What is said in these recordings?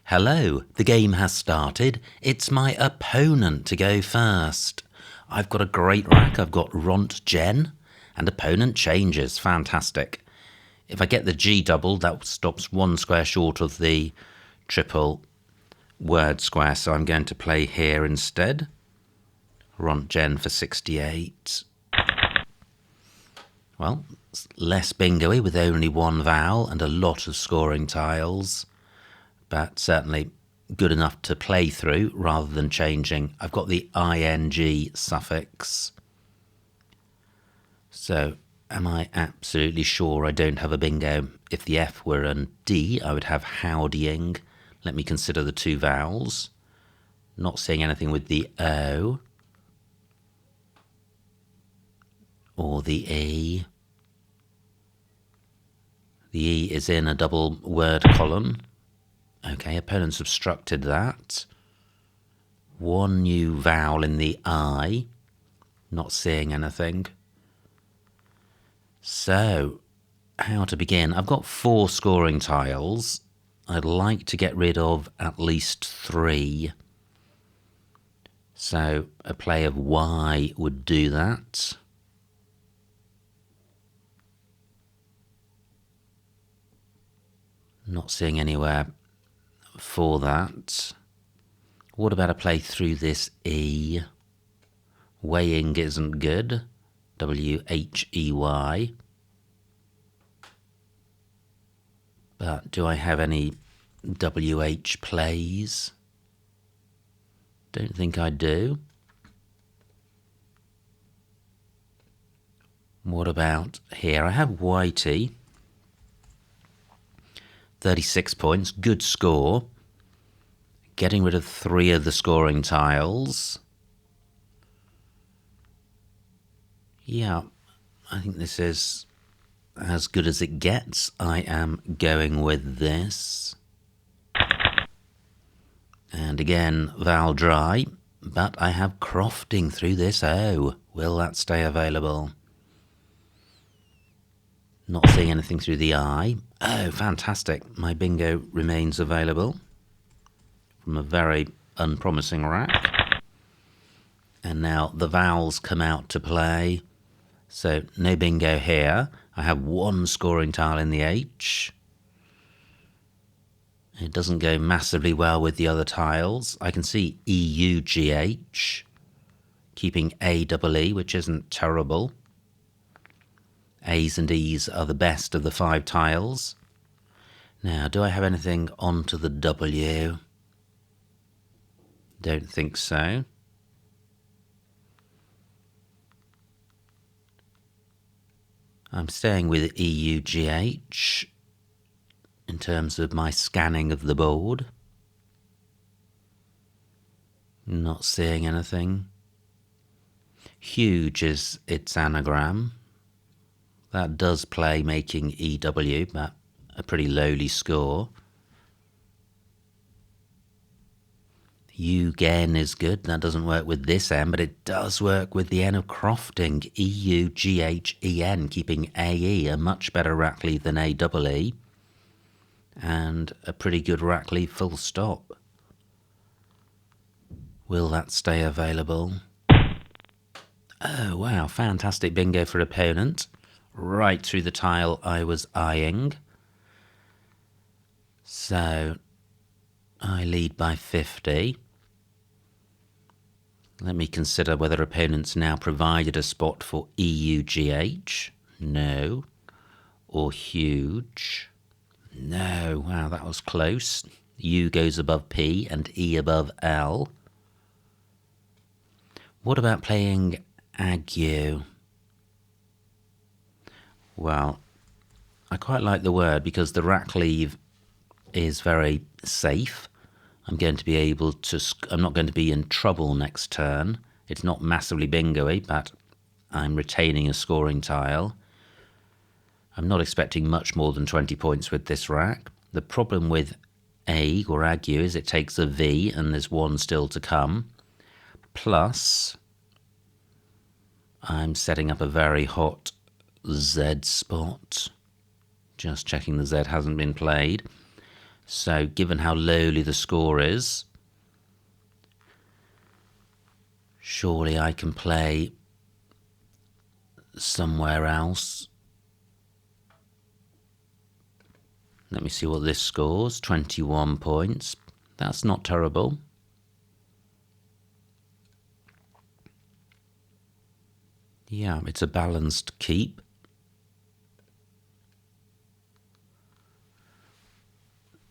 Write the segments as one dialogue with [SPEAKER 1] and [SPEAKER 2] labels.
[SPEAKER 1] Hello, the game has started. It's my opponent to go first. I've got a great rack. I've got Ront Gen, and opponent changes. Fantastic. If I get the G double, that stops one square short of the triple word square, so I'm going to play here instead. Ront Gen for 68. Well, it's less bingo-y with only one vowel and a lot of scoring tiles, but certainly good enough to play through rather than changing. I've got the ing suffix. So am I absolutely sure I don't have a bingo? If the F were a D, I would have howdying. Let me consider the two vowels. Not seeing anything with the O or the E. The E is in a double word column. Okay, opponent's obstructed that. One new vowel in the I. Not seeing anything. So, how to begin? I've got 4 scoring tiles. I'd like to get rid of at least 3. So, a play of Y would do that. Not seeing anywhere for that. What about a play through this E? Weighing isn't good. W-H-E-Y. But do I have any WH plays? Don't think I do. What about here? I have Whitey. 36 points, good score. Getting rid of 3 of the scoring tiles. Yeah, I think this is as good as it gets. I am going with this. And again, vowel dry, but I have crofting through this O. Will that stay available? Not seeing anything through the I. Oh, fantastic. My bingo remains available from a very unpromising rack. And now the vowels come out to play. So no bingo here. I have 1 scoring tile in the H. It doesn't go massively well with the other tiles. I can see E-U-G-H, keeping A-double-E, which isn't terrible. A's and E's are the best of the 5 tiles. Now, do I have anything onto the W? Don't think so. I'm staying with E-U-G-H in terms of my scanning of the board. Not seeing anything. Huge is its anagram. That does play making EW, but a pretty lowly score. U-gen is good. That doesn't work with this N, but it does work with the N of crofting. E-U-G-H-E-N, keeping A-E, a much better rack leave than A-double-E. And a pretty good rack leave full stop. Will that stay available? Oh, wow, fantastic bingo for opponent. Right through the tile I was eyeing. So I lead by 50. Let me consider whether opponents now provided a spot for E-U-G-H. No. Or huge. No. Wow, that was close. U goes above P and E above L. What about playing ague? Well, I quite like the word because the rack leave is very safe. I'm going to be able to, I'm not going to be in trouble next turn. It's not massively bingo-y, but I'm retaining a scoring tile. I'm not expecting much more than 20 points with this rack. The problem with ague or ague is it takes a V and there's 1 still to come. Plus, I'm setting up a very hot Z spot. Just checking the Z hasn't been played. So given how lowly the score is, surely I can play somewhere else. Let me see what this scores. 21 points. That's not terrible. Yeah, it's a balanced keep.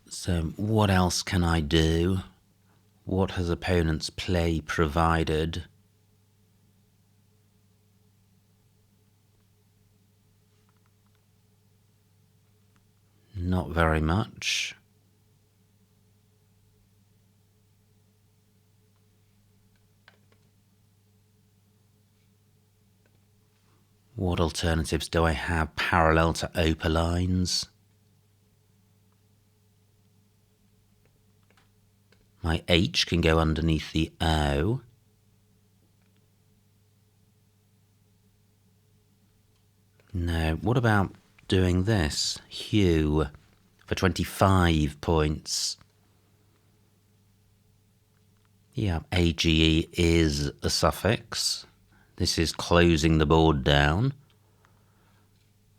[SPEAKER 1] So what else can I do? What has opponent's play provided? Not very much. What alternatives do I have parallel to opalines? My H can go underneath the O. No, what about doing this? Hue for 25 points. Yeah, AGE is a suffix. This is closing the board down.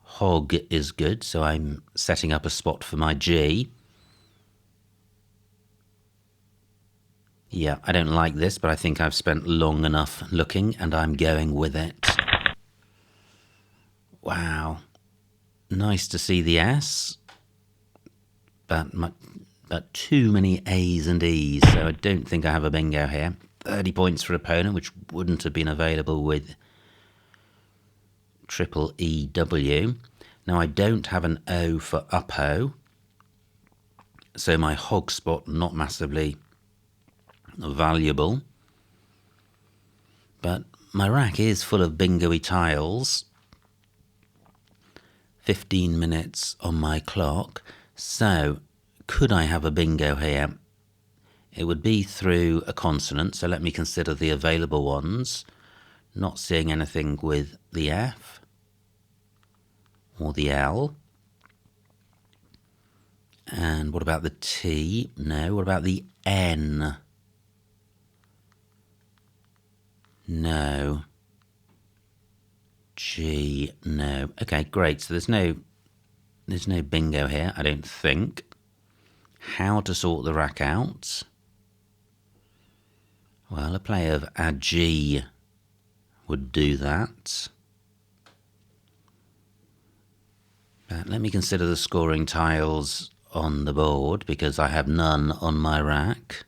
[SPEAKER 1] Hog is good, so I'm setting up a spot for my G. Yeah, I don't like this, but I think I've spent long enough looking, and I'm going with it. Wow. Nice to see the S, but too many A's and E's, so I don't think I have a bingo here. 30 points for opponent, which wouldn't have been available with triple EW. Now I don't have an O for Uppo, so my hog spot not massively valuable. But my rack is full of bingo-y tiles. 15 minutes on my clock, so could I have a bingo here? It would be through a consonant, so let me consider the available ones. Not seeing anything with the F or the L. And what about the T? No. What about the N? No. G? No. Okay, great. So there's no bingo here, I don't think. How to sort the rack out? Well, a play of a G would do that. But let me consider the scoring tiles on the board, because I have none on my rack.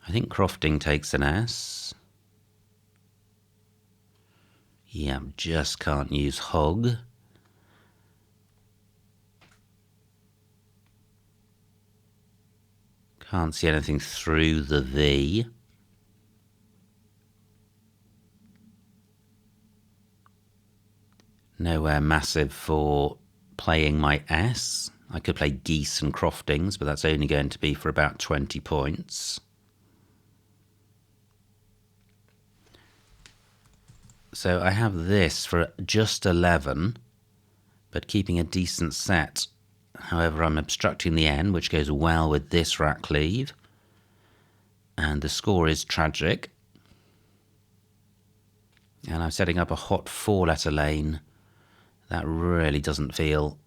[SPEAKER 1] I think crofting takes an S. Yeah, just can't use hog. Can't see anything through the V. Nowhere massive for playing my S. I could play geese and croftings, but that's only going to be for about 20 points. So I have this for just 11, but keeping a decent set. However, I'm obstructing the N, which goes well with this rack leave. And the score is tragic. And I'm setting up a hot 4-letter lane. That really doesn't feel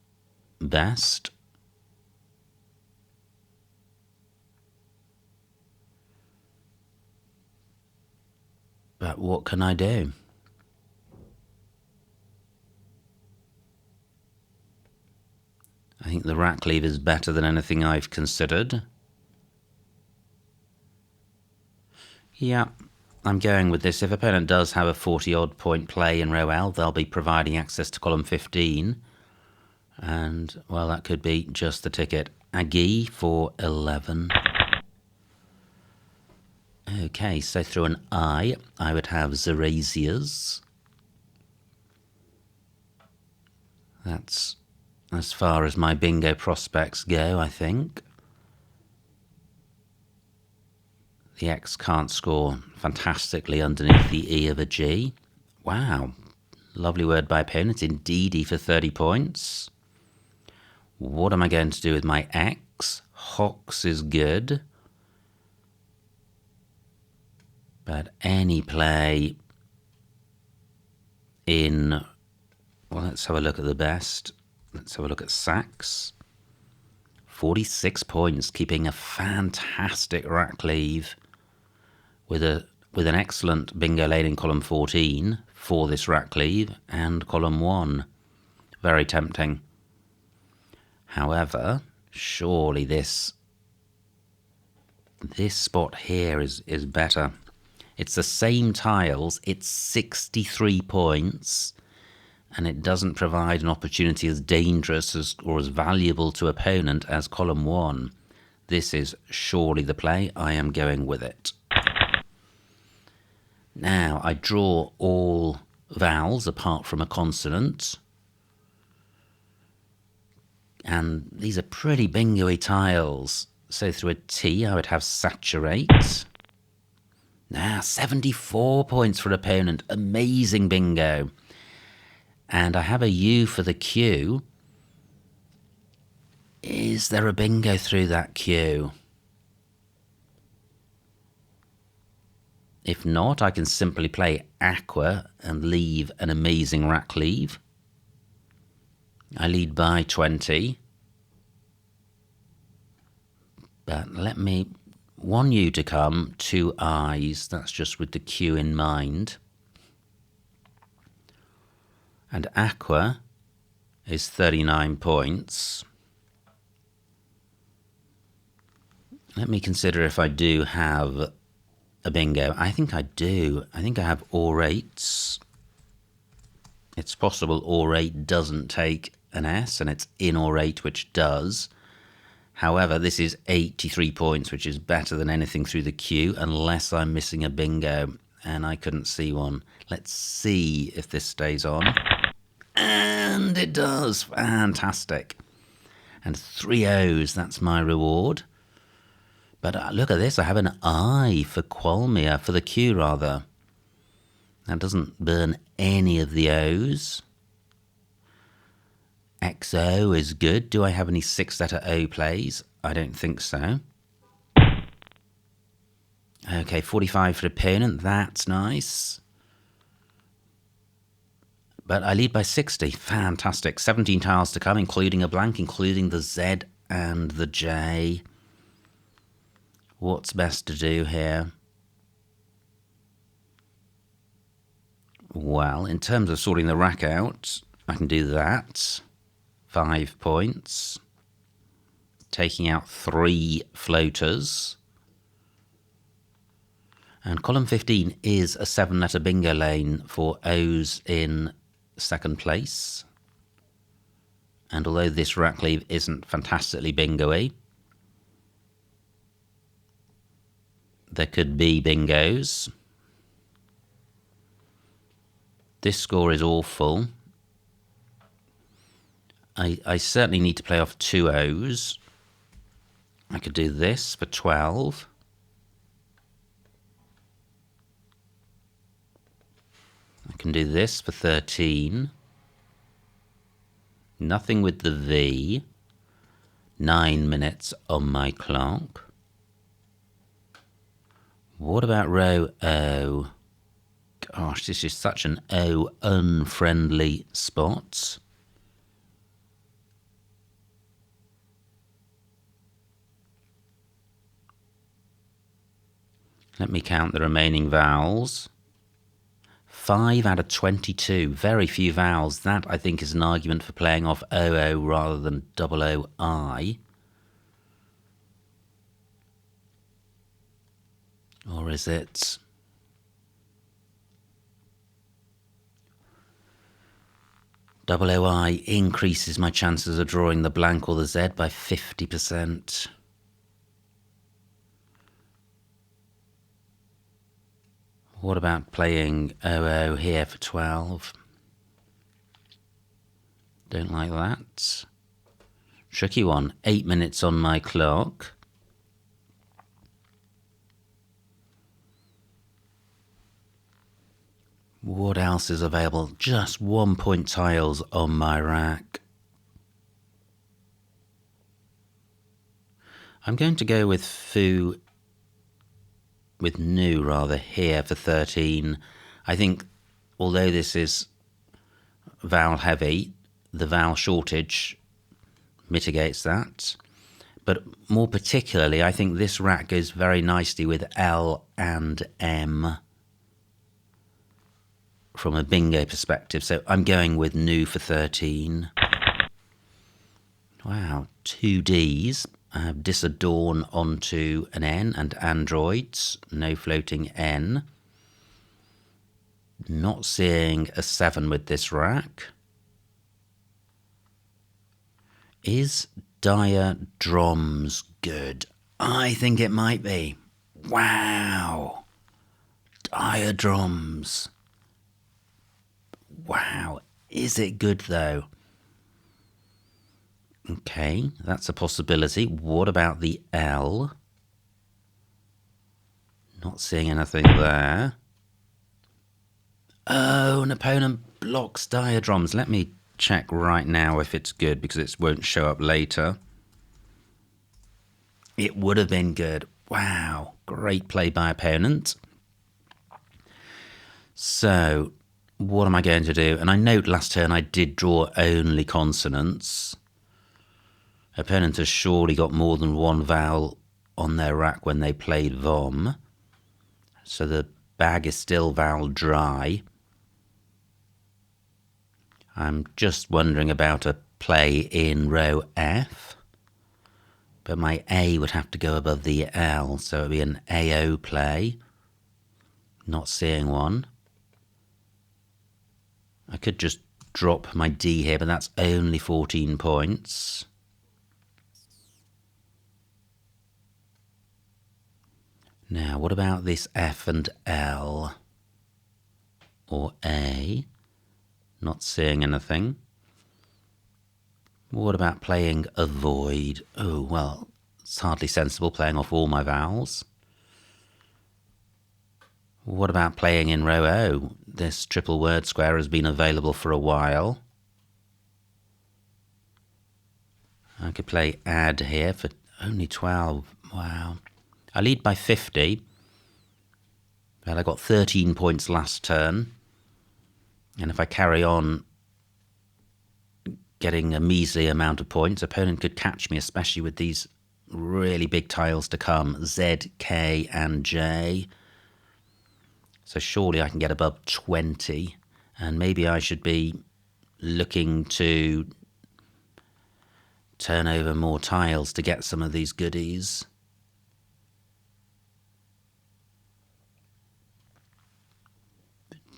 [SPEAKER 1] best. But what can I do? I think the rack leave is better than anything I've considered. Yeah, I'm going with this. If opponent does have a 40-odd point play in row L, they'll be providing access to column 15. And, well, that could be just the ticket. Aggie for 11. Okay, so through an I would have Zerazias. That's as far as my bingo prospects go, I think. The X can't score fantastically underneath the E of a G. Wow, lovely word by opponent. Indeedy for 30 points. What am I going to do with my X? Hox is good. But any play in... Well, let's have a look at the best. Let's have a look at Sax. 46 points, keeping a fantastic rack leave with an excellent bingo lane in column 14 for this rack leave and column 1. Very tempting. However, surely this spot here is better. It's the same tiles, it's 63 points, and it doesn't provide an opportunity as dangerous or as valuable to opponent as column 1. This is surely the play. I am going with it. Now, I draw all vowels apart from a consonant. And these are pretty bingo-y tiles. So through a T, I would have saturate. Now, 74 points for opponent. Amazing bingo. And I have a U for the Q. Is there a bingo through that Q? If not, I can simply play Aqua and leave an amazing rack leave. I lead by 20. But let me... 1 U to come, 2 I's. That's just with the Q in mind. And Aqua is 39 points. Let me consider if I do have a bingo. I think I do. I think I have orates. It's possible orate doesn't take an S, and it's in orate, which does. However, this is 83 points, which is better than anything through the Q, unless I'm missing a bingo, and I couldn't see one. Let's see if this stays on. And it does. Fantastic. And 3 O's, that's my reward. But look at this, I have an I for Qualmia, for the Q rather. That doesn't burn any of the O's. XO is good. Do I have any 6-letter O plays? I don't think so. Okay, 45 for opponent, that's nice. But I lead by 60, fantastic. 17 tiles to come, including a blank, including the Z and the J. What's best to do here? Well, in terms of sorting the rack out, I can do that. 5 points. Taking out 3 floaters. And column 15 is a 7-letter bingo lane for O's in second place. And although this rack leave isn't fantastically bingo-y, there could be bingos. This score is awful. I certainly need to play off 2 O's. I could do this for 12. I can do this for 13. Nothing with the V. 9 minutes on my clock. What about row O? Gosh, this is such an O unfriendly spot. Let me count the remaining vowels. 5 out of 22, very few vowels. That, I think, is an argument for playing off OO rather than OOI. Or is it... OOI increases my chances of drawing the blank or the Z by 50%. What about playing OO here for 12? Don't like that. Tricky one. 8 minutes on my clock. What else is available? Just 1 point tiles on my rack. I'm going to go with foo, with nu rather, here for 13. I think, although this is vowel heavy, the vowel shortage mitigates that. But more particularly, I think this rack goes very nicely with L and M from a bingo perspective. So I'm going with nu for 13. Wow, 2 Ds. I have disadorn onto an N and androids, no floating N. Not seeing a 7 with this rack. Is dire drums good? I think it might be. Wow. Dire drums. Wow. Is it good though? Okay, that's a possibility. What about the L? Not seeing anything there. Oh, an opponent blocks dire drums. Let me check right now if it's good, because it won't show up later. It would have been good. Wow, great play by opponent. So, what am I going to do? And I note last turn I did draw only consonants. Opponent has surely got more than one vowel on their rack when they played vom. So the bag is still vowel dry. I'm just wondering about a play in row F. But my A would have to go above the L, so it would be an AO play. Not seeing one. I could just drop my D here, but that's only 14 points. Now, what about this F and L? Or A? Not seeing anything. What about playing avoid? Oh, well, it's hardly sensible playing off all my vowels. What about playing in row O? This triple word square has been available for a while. I could play add here for only 12. Wow. I lead by 50. Well, I got 13 points last turn. And if I carry on getting a measly amount of points, opponent could catch me, especially with these really big tiles to come. Z, K, and J. So surely I can get above 20. And maybe I should be looking to turn over more tiles to get some of these goodies.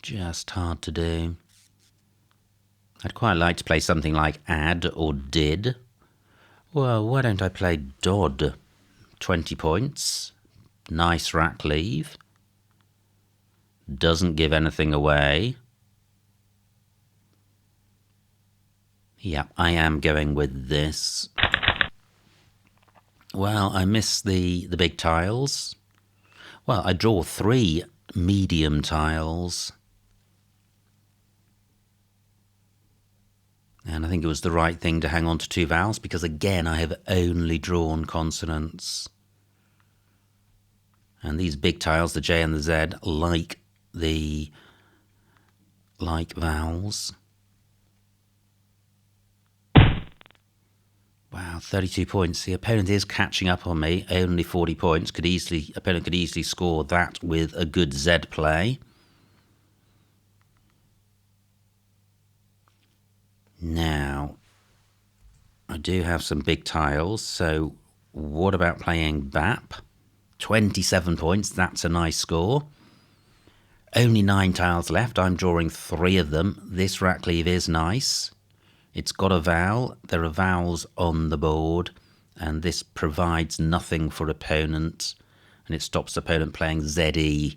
[SPEAKER 1] Just hard to do. I'd quite like to play something like add or did. Well, why don't I play Dodd? 20 points. Nice rack leave. Doesn't give anything away. Yeah, I am going with this. Well, I miss the big tiles. Well, I draw 3 medium tiles. And I think it was the right thing to hang on to 2 vowels, because again I have only drawn consonants. And these big tiles, the J and the Z, like vowels. Wow, 32 points. The opponent is catching up on me. Only 40 points. Opponent could easily score that with a good Z play. Now, I do have some big tiles, so what about playing BAP? 27 points, that's a nice score. Only 9 tiles left, I'm drawing 3 of them. This rack leave is nice. It's got a vowel, there are vowels on the board, and this provides nothing for opponent, and it stops opponent playing ZE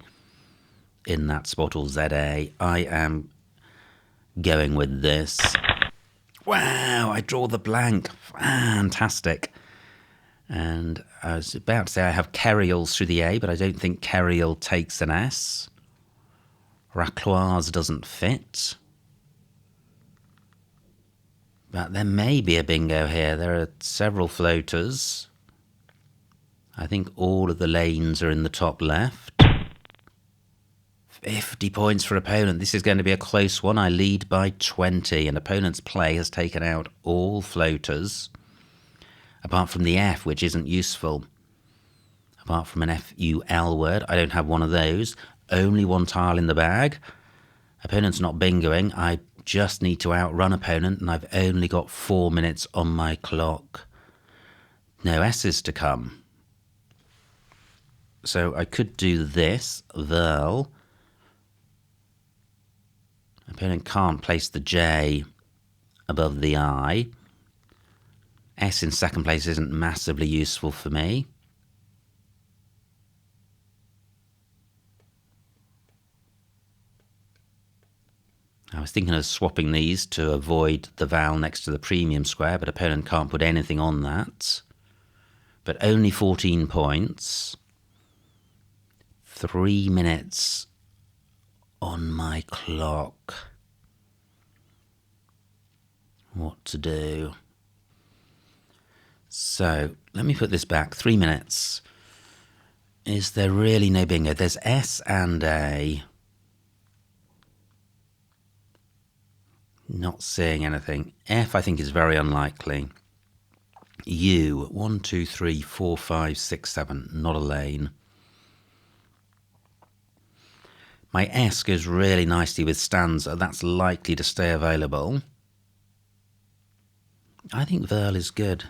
[SPEAKER 1] in that spot, or ZA. I am going with this. Wow, I draw the blank. Fantastic. And I was about to say I have Kerrials through the A, but I don't think Kerrial takes an S. Racloise doesn't fit. But there may be a bingo here. There are several floaters. I think all of the lanes are in the top left. 50 points for opponent. This is going to be a close one. I lead by 20, and opponent's play has taken out all floaters, apart from the F, which isn't useful. Apart from an F-U-L word, I don't have one of those. Only one tile in the bag. Opponent's not bingoing. I just need to outrun opponent, and I've only got 4 minutes on my clock. No S's to come. So I could do this, Verl. Opponent can't place the J above the I. S in second place isn't massively useful for me. I was thinking of swapping these to avoid the vowel next to the premium square, but opponent can't put anything on that. But only 14 points. 3 minutes on my clock. What to do? So, let me put this back. 3 minutes. Is there really no bingo? There's S and A. Not seeing anything. F, I think, is very unlikely. U, 1, 2, 3, 4, 5, 6, 7. Not a lane. My S goes really nicely with stanza. That's likely to stay available. I think Verl is good.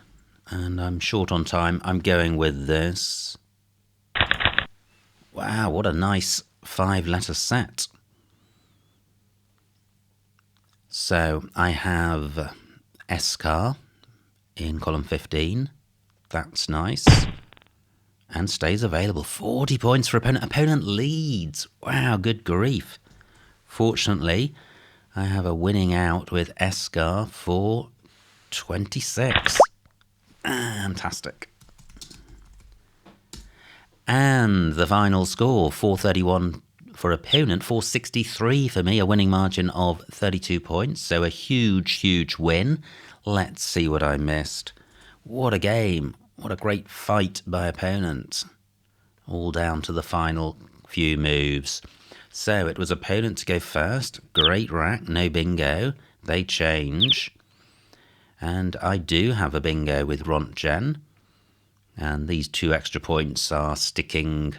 [SPEAKER 1] And I'm short on time. I'm going with this. Wow, what a nice 5-letter set. So I have Escar in column 15. That's nice. And stays available. 40 points for opponent. Opponent leads. Wow, good grief. Fortunately, I have a winning out with Escar for 26. Fantastic. And the final score, 431 for opponent, 463 for me, a winning margin of 32 points. So a huge, huge win. Let's see what I missed. What a game. What a great fight by opponent. All down to the final few moves. So it was opponent to go first. Great rack, no bingo. They change. And I do have a bingo with Rontgen. And these 2 extra points are stopping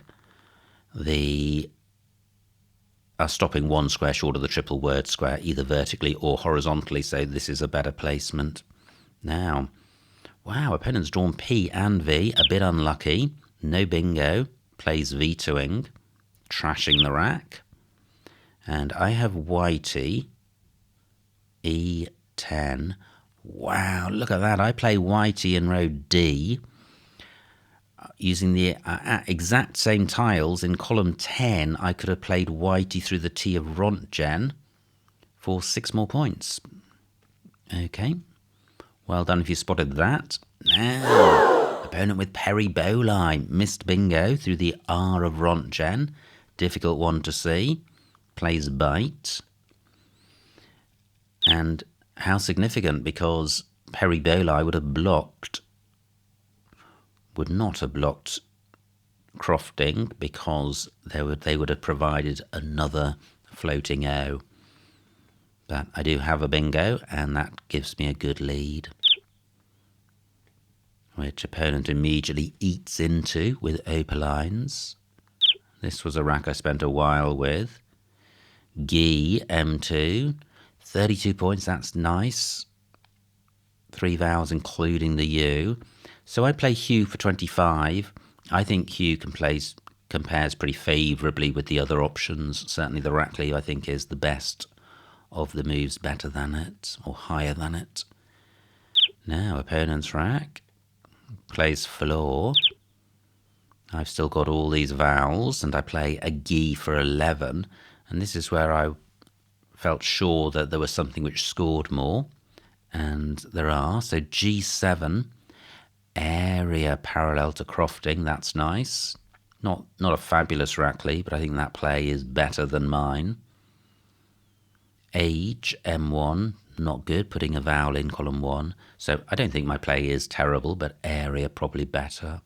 [SPEAKER 1] 1 square short of the triple word square, either vertically or horizontally, so this is a better placement. Now, wow, opponent's drawn P and V, a bit unlucky. No bingo, plays vetoing, trashing the rack. And I have Whitey, E10. Wow, look at that. I play Whitey in row D. Using the exact same tiles in column 10, I could have played Whitey through the T of Rontgen for 6 more points. Okay, well done if you spotted that. Now, opponent with Periboli, missed bingo through the R of Rontgen. Difficult one to see. Plays Bite. And how significant, because Periboli would not have blocked Crofting, because they would have provided another floating O. But I do have a bingo, and that gives me a good lead, which opponent immediately eats into with opalines. This was a rack I spent a while with. G, M2, 32 points, that's nice. 3 vowels including the U. So I play Hugh for 25. I think Hugh compares pretty favourably with the other options. Certainly the Rackley, I think, is the best of the moves, better than it, or higher than it. Now, opponent's rack plays floor. I've still got all these vowels, and I play a G for 11. And this is where I felt sure that there was something which scored more. And there are. So G7... area parallel to Crofting, that's nice. Not a fabulous Rackley, but I think that play is better than mine. Age, M1, not good, putting a vowel in column 1. So I don't think my play is terrible, but area probably better.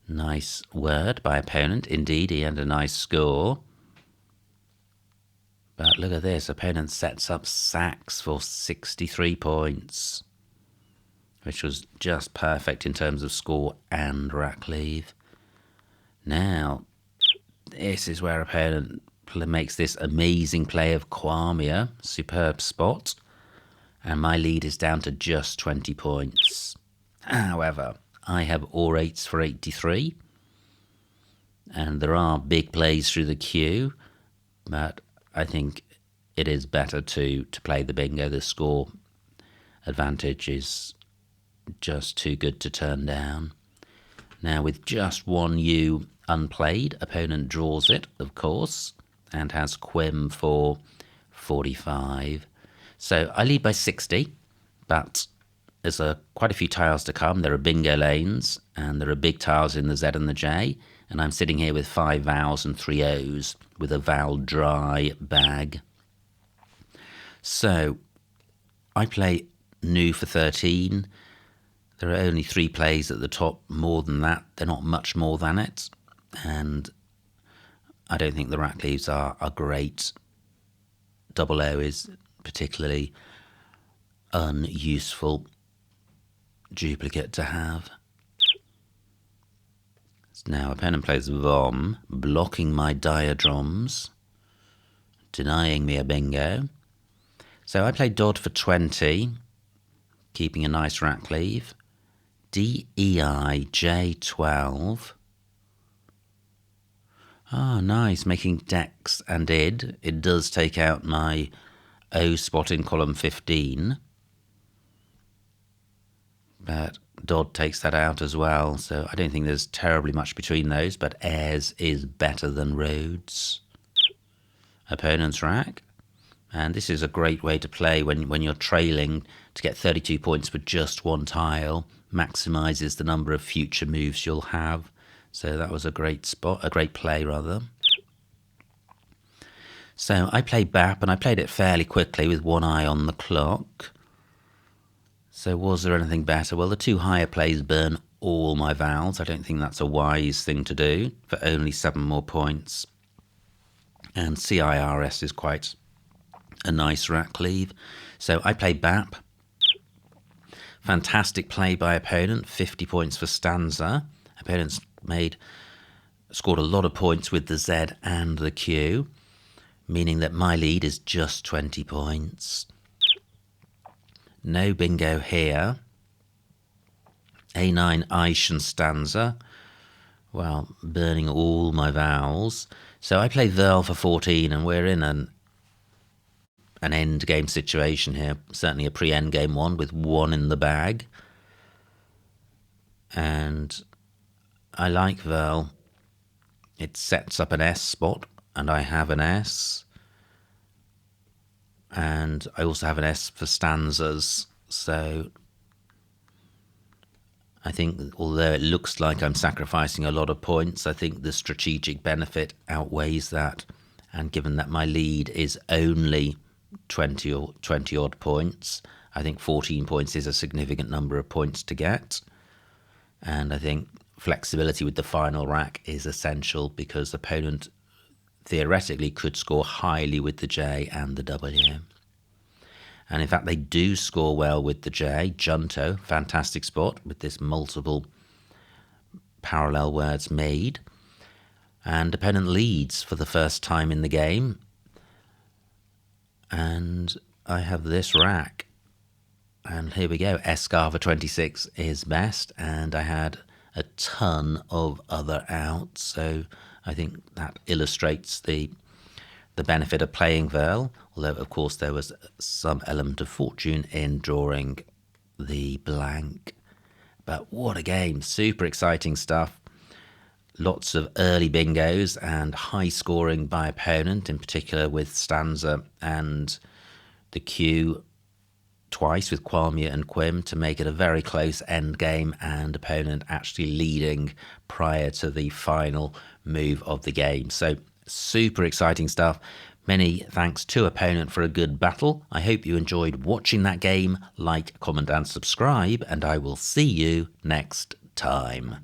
[SPEAKER 1] Nice word by opponent. Indeed, he had a nice score. But look at this. Opponent sets up Sax for 63 points, which was just perfect in terms of score and rack leave. Now, this is where opponent makes this amazing play of Kwame. Superb spot. And my lead is down to just 20 points. However, I have all eights for 83. And there are big plays through the queue. But I think it is better to play the bingo. The score advantage is just too good to turn down. Now, with just one U unplayed, opponent draws it, of course, and has Quim for 45. So I lead by 60, but there's quite a few tiles to come. There are bingo lanes, and there are big tiles in the Z and the J, and I'm sitting here with 5 vowels and 3 O's with a vowel dry bag. So I play new for 13. There are only 3 plays at the top. More than that, they're not much more than it, and I don't think the rack leaves are great. Double O is particularly unuseful duplicate to have. Now opponent plays Vom, blocking my diadroms, denying me a bingo. So I play Dodd for 20, keeping a nice rack leave. DEI J12. Ah, nice, making Dex and Id. It does take out my O spot in column 15. But Dodd takes that out as well, so I don't think there's terribly much between those, but Airs is better than Rhodes. Opponent's rack. And this is a great way to play when you're trailing to get 32 points with just one tile. Maximises the number of future moves you'll have. So that was a great spot, a great play rather. So I played BAP, and I played it fairly quickly with one eye on the clock. So was there anything better? Well, the 2 higher plays burn all my vowels. I don't think that's a wise thing to do for only 7 more points. And CIRS is quite a nice rack leave. So I played BAP. Fantastic play by opponent, 50 points for stanza. Opponents scored a lot of points with the Z and the Q, meaning that my lead is just 20 points. No bingo here. A9 Aishan stanza. Well, burning all my vowels. So I play Verl for 14, and we're in an endgame situation here. Certainly a pre-endgame one with 1 in the bag. And I like Verl. It sets up an S spot, and I have an S. And I also have an S for stanzas. So I think although it looks like I'm sacrificing a lot of points, I think the strategic benefit outweighs that. And given that my lead is only 20 odd points, I think 14 points is a significant number of points to get. And I think flexibility with the final rack is essential, because the opponent theoretically could score highly with the J and the W. And in fact, they do score well with the J. Junto, fantastic spot with this multiple parallel words made. And opponent leads for the first time in the game. And I have this rack. And here we go. Escar for 26 is best. And I had a ton of other outs. So I think that illustrates the benefit of playing Verl, although of course there was some element of fortune in drawing the blank. But what a game, super exciting stuff. Lots of early bingos and high scoring by opponent, in particular with stanza and the Q twice with Kwame and Quim to make it a very close end game, and opponent actually leading prior to the final move of the game. So super exciting stuff. Many thanks to opponent for a good battle. I hope you enjoyed watching that game. Like, comment and subscribe, and I will see you next time.